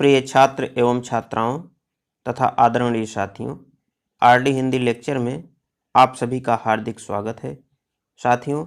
प्रिय छात्र एवं छात्राओं तथा आदरणीय साथियों, आरडी हिंदी लेक्चर में आप सभी का हार्दिक स्वागत है। साथियों,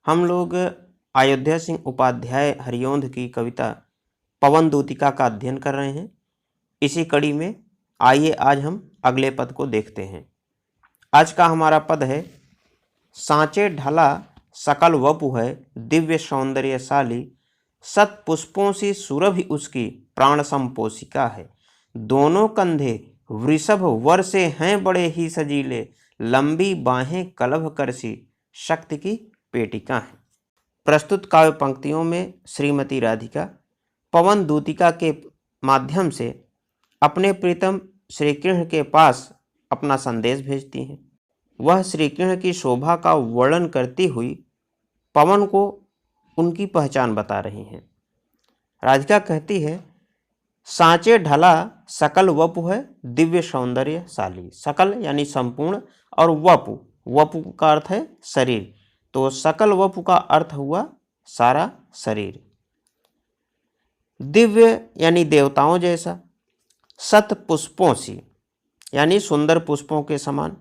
हम लोग अयोध्या सिंह उपाध्याय हरिऔंध की कविता पवन दूतिका का अध्ययन कर रहे हैं। इसी कड़ी में आइए आज हम अगले पद को देखते हैं। आज का हमारा पद है, सांचे ढला सकल वपु है दिव्य सौंदर्यशाली, सत पुष्पों सी सुरभि उसकी प्राण संपोषिका है। दोनों कंधे वृषभ वर से हैं बड़े ही सजीले, लंबी बाहें कलभ करसी शक्ति की पेटिका है। प्रस्तुत काव्य पंक्तियों में श्रीमती राधिका पवन दूतिका के माध्यम से अपने प्रीतम श्री कृष्ण के पास अपना संदेश भेजती हैं। वह श्री कृष्ण की शोभा का वर्णन करती हुई पवन को उनकी पहचान बता रही हैं। राधिका कहती है, सांचे ढला सकल वपु है दिव्य सौंदर्यशाली। सकल यानी संपूर्ण और वपु, वपु का अर्थ है शरीर, तो सकल वपु का अर्थ हुआ सारा शरीर। दिव्य यानी देवताओं जैसा, सत पुष्पों सी यानी सुंदर पुष्पों के समान,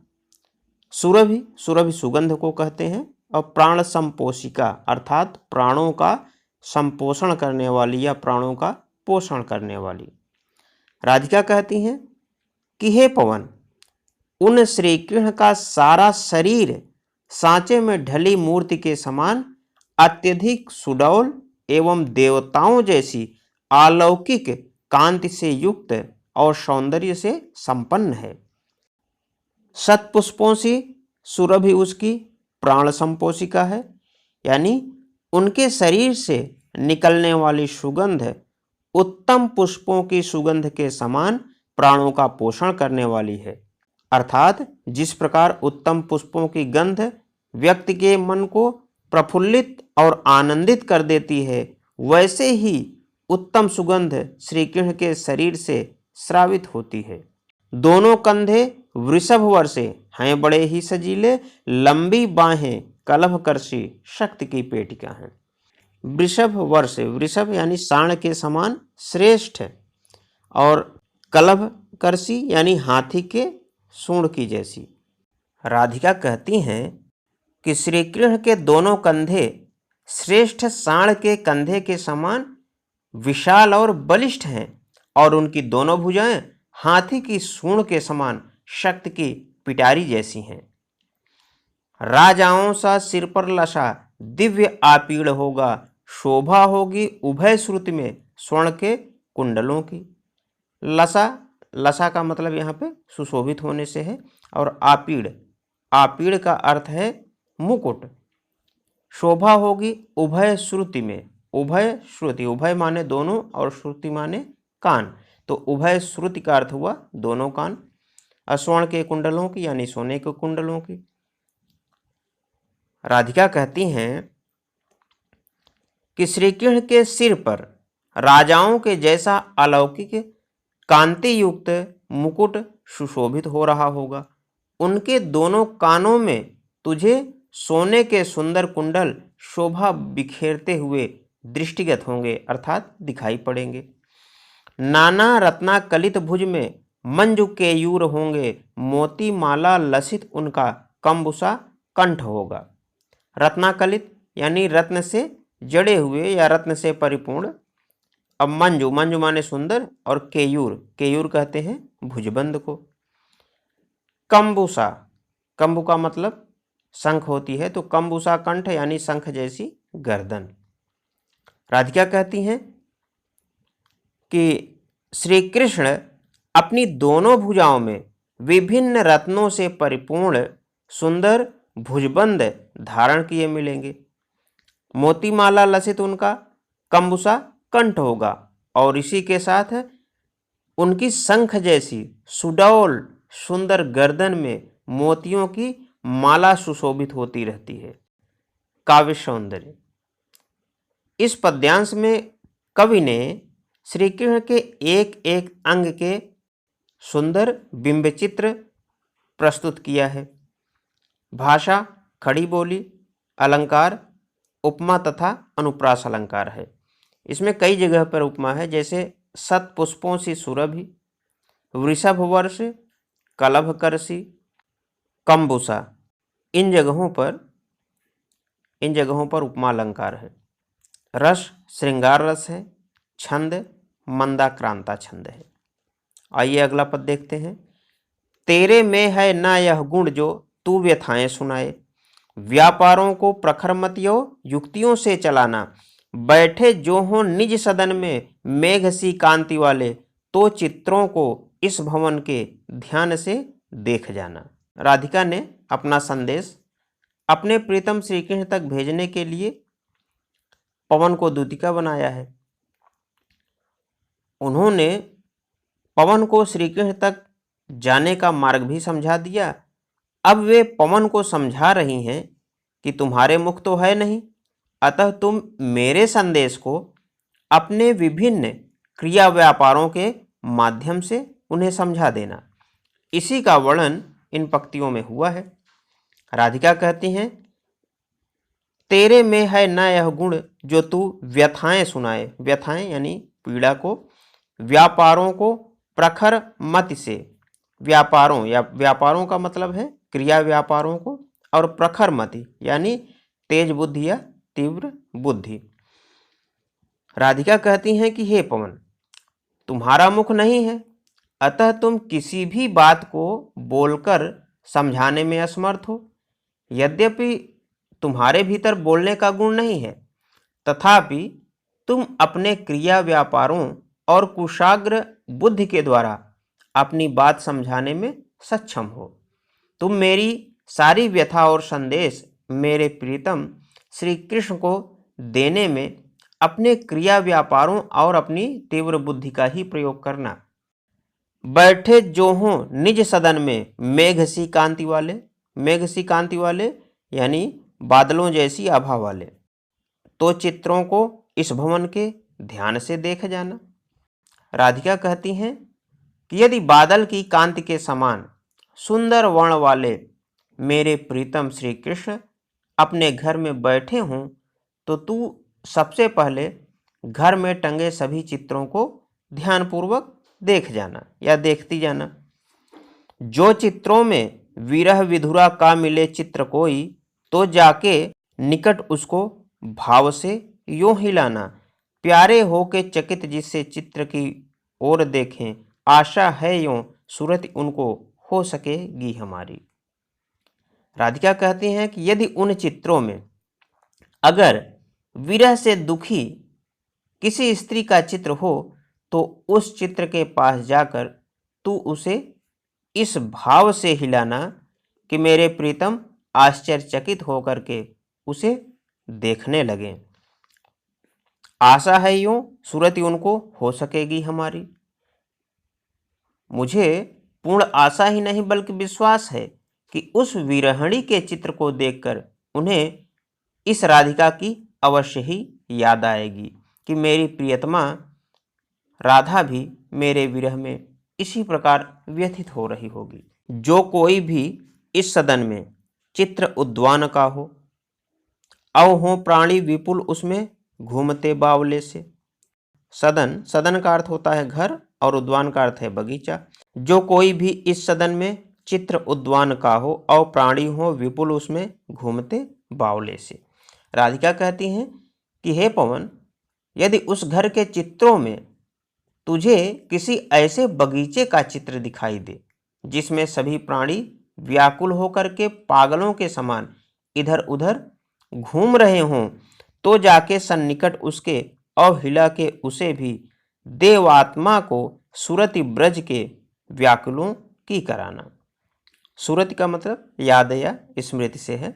सुरभि, सुरभि सुगंध को कहते हैं, और प्राण संपोषिका अर्थात प्राणों का संपोषण करने वाली या प्राणों का पोषण करने वाली। राधिका कहती हैं कि हे पवन, उन श्री कृष्ण का सारा शरीर सांचे में ढली मूर्ति के समान अत्यधिक सुडौल एवं देवताओं जैसी अलौकिक कांति से युक्त और सौंदर्य से संपन्न है। सतपुष्पों सी सुरभि उसकी प्राण संपोषिका है, यानी उनके शरीर से निकलने वाली सुगंध उत्तम पुष्पों की सुगंध के समान प्राणों का पोषण करने वाली है। अर्थात जिस प्रकार उत्तम पुष्पों की गंध व्यक्ति के मन को प्रफुल्लित और आनंदित कर देती है, वैसे ही उत्तम सुगंध श्री कृष्ण के शरीर से स्रावित होती है। दोनों कंधे वृषभ वर से हैं बड़े ही सजीले, लंबी बाहें कलभ करसी शक्ति की पेटिका हैं। वृषभ वर से, वृषभ यानी साण के समान श्रेष्ठ है, और कलभ करसी यानी हाथी के सूंड की जैसी। राधिका कहती हैं कि श्री कृष्ण के दोनों कंधे श्रेष्ठ साण के कंधे के समान विशाल और बलिष्ठ हैं, और उनकी दोनों भुजाएं हाथी की सूंड के समान शक्ति की पिटारी जैसी हैं। राजाओं सा सिर पर लसा दिव्य आपीड़ होगा, शोभा होगी उभय श्रुति में स्वर्ण के कुंडलों की। लसा, लसा का मतलब यहाँ पे सुशोभित होने से है, और आपीड़, आपीड़ का अर्थ है मुकुट। शोभा होगी उभय श्रुति में, उभय श्रुति, उभय माने दोनों और श्रुति माने कान, तो उभय श्रुति का अर्थ हुआ दोनों कान। स्वर्ण के कुंडलों की यानी सोने के कुंडलों की। राधिका कहती हैं कि श्री कृष्ण के सिर पर राजाओं के जैसा अलौकिक कांति युक्त मुकुट सुशोभित हो रहा होगा। उनके दोनों कानों में तुझे सोने के सुंदर कुंडल शोभा बिखेरते हुए दृष्टिगत होंगे, अर्थात दिखाई पड़ेंगे। नाना रत्ना कलित भुज में मंजू केयूर होंगे, मोती माला लसित उनका कंबुसा कंठ होगा। रत्नाकलित यानी रत्न से जड़े हुए या रत्न से परिपूर्ण। अब मंजू, मंजू माने सुंदर, और केयूर, केयूर कहते हैं भुजबंद को। कंबुसा, कंबु का मतलब शंख होती है, तो कंबुसा कंठ यानी शंख जैसी गर्दन। राधिका कहती हैं कि श्री कृष्ण अपनी दोनों भुजाओं में विभिन्न रत्नों से परिपूर्ण सुंदर भुजबंद धारण किए मिलेंगे। मोतीमाला लसित उनका कंबुसा कंठ होगा, और इसी के साथ उनकी शंख जैसी सुडौल सुंदर गर्दन में मोतियों की माला सुशोभित होती रहती है। काव्य सौंदर्य। इस पद्यांश में कवि ने श्री कृष्ण के एक एक अंग के सुंदर बिंब चित्र प्रस्तुत किया है। भाषा खड़ी बोली, अलंकार उपमा तथा अनुप्रास अलंकार है। इसमें कई जगह पर उपमा है, जैसे शत पुष्पों सी सुरभि, वृषभ वर्ष, कलभ करसी, कम्बुसा। इन जगहों पर उपमा अलंकार है। रस श्रृंगार रस है। छंद मंदाक्रांता छंद है। आइए अगला पद देखते हैं। तेरे में है ना यह गुण जो तू व्यथाएं सुनाए, व्यापारों को प्रखर मतियो युक्तियों से चलाना, बैठे जो हो निज सदन में मेघ सी कांति वाले, तो चित्रों को इस भवन के ध्यान से देख जाना। राधिका ने अपना संदेश अपने प्रीतम श्री कृष्ण तक भेजने के लिए पवन को दूतिका बनाया है। उन्होंने पवन को श्री कृष्ण तक जाने का मार्ग भी समझा दिया। अब वे पवन को समझा रही हैं कि तुम्हारे मुख तो है नहीं, अतः तुम मेरे संदेश को अपने विभिन्न क्रिया व्यापारों के माध्यम से उन्हें समझा देना। इसी का वर्णन इन पंक्तियों में हुआ है। राधिका कहती हैं, तेरे में है न यह गुण जो तू व्यथाएं सुनाए। व्यथाएं यानी पीड़ा को, व्यापारों को प्रखर मति से, व्यापारों या व्यापारों का मतलब है क्रिया व्यापारों को, और प्रखर मति यानी तेज बुद्धि या तीव्र बुद्धि। राधिका कहती हैं कि हे पवन, तुम्हारा मुख नहीं है, अतः तुम किसी भी बात को बोलकर समझाने में असमर्थ हो। यद्यपि तुम्हारे भीतर बोलने का गुण नहीं है, तथापि तुम अपने क्रिया व्यापारों और कुशाग्र बुद्धि के द्वारा अपनी बात समझाने में सक्षम हो। तुम मेरी सारी व्यथा और संदेश मेरे प्रीतम श्री कृष्ण को देने में अपने क्रिया व्यापारों और अपनी तीव्र बुद्धि का ही प्रयोग करना। बैठे जो हों निज सदन में मेघ सी कांति वाले, मेघ सी कांति वाले यानी बादलों जैसी आभा वाले, तो चित्रों को इस भवन के ध्यान से देख जाना। राधिका कहती हैं कि यदि बादल की कांति के समान सुंदर वर्ण वाले मेरे प्रीतम श्री कृष्ण अपने घर में बैठे हों, तो तू सबसे पहले घर में टंगे सभी चित्रों को ध्यानपूर्वक देख जाना या देखती जाना। जो चित्रों में विरह विधुरा का मिले चित्र कोई, तो जाके निकट उसको भाव से यूं हिलाना। प्यारे हो के चकित जिससे चित्र की ओर देखें, आशा है यूं सूरत उनको हो सकेगी हमारी। राधिका कहती हैं कि यदि उन चित्रों में अगर विरह से दुखी किसी स्त्री का चित्र हो, तो उस चित्र के पास जाकर तू उसे इस भाव से हिलाना कि मेरे प्रीतम आश्चर्यचकित होकर के उसे देखने लगे। आशा है यूं सूरत उनको हो सकेगी हमारी। मुझे पूर्ण आशा ही नहीं बल्कि विश्वास है कि उस विरहणी के चित्र को देखकर उन्हें इस राधिका की अवश्य ही याद आएगी कि मेरी प्रियतमा राधा भी मेरे विरह में इसी प्रकार व्यथित हो रही होगी। जो कोई भी इस सदन में चित्र उद्वान का हो, अव हो प्राणी विपुल उसमें घूमते बावले से। सदन, सदन का अर्थ होता है घर और उद्वान का अर्थ है बगीचा। जो कोई भी इस सदन में चित्र उद्वान का हो और प्राणी हो विपुल उसमें घूमते बावले से। राधिका कहती हैं कि हे पवन, यदि उस घर के चित्रों में तुझे किसी ऐसे बगीचे का चित्र दिखाई दे जिसमें सभी प्राणी व्याकुल होकर के पागलों के समान इधर उधर घूम रहे हों, तो जाके सन्निकट उसके और हिला के उसे भी देवात्मा को सुरति ब्रज के व्याकुलों की कराना। सुरति का मतलब याद या स्मृति से है।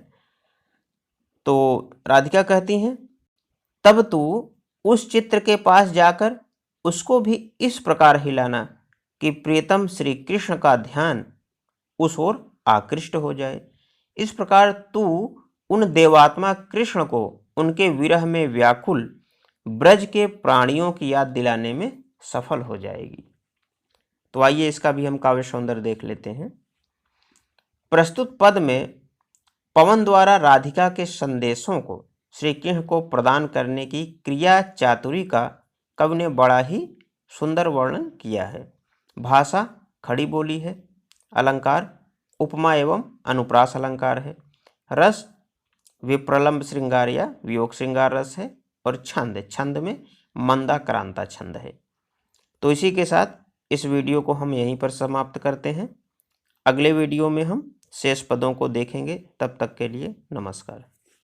तो राधिका कहती हैं, तब तू उस चित्र के पास जाकर उसको भी इस प्रकार हिलाना कि प्रियतम श्री कृष्ण का ध्यान उस ओर आकृष्ट हो जाए। इस प्रकार तू उन देवात्मा कृष्ण को उनके विरह में व्याकुल ब्रज के प्राणियों की याद दिलाने में सफल हो जाएगी। तो आइए इसका भी हम काव्य सौंदर्य देख लेते हैं। प्रस्तुत पद में पवन द्वारा राधिका के संदेशों को श्री कृष्ण को प्रदान करने की क्रिया चातुरी का कवि ने बड़ा ही सुंदर वर्णन किया है। भाषा खड़ी बोली है। अलंकार उपमा एवं अनुप्रास अलंकार है। रस विप्रलंब श्रृंगार या वियोग श्रृंगार रस है। और छंद में मंदाक्रांता छंद है। तो इसी के साथ इस वीडियो को हम यहीं पर समाप्त करते हैं। अगले वीडियो में हम शेष पदों को देखेंगे। तब तक के लिए नमस्कार।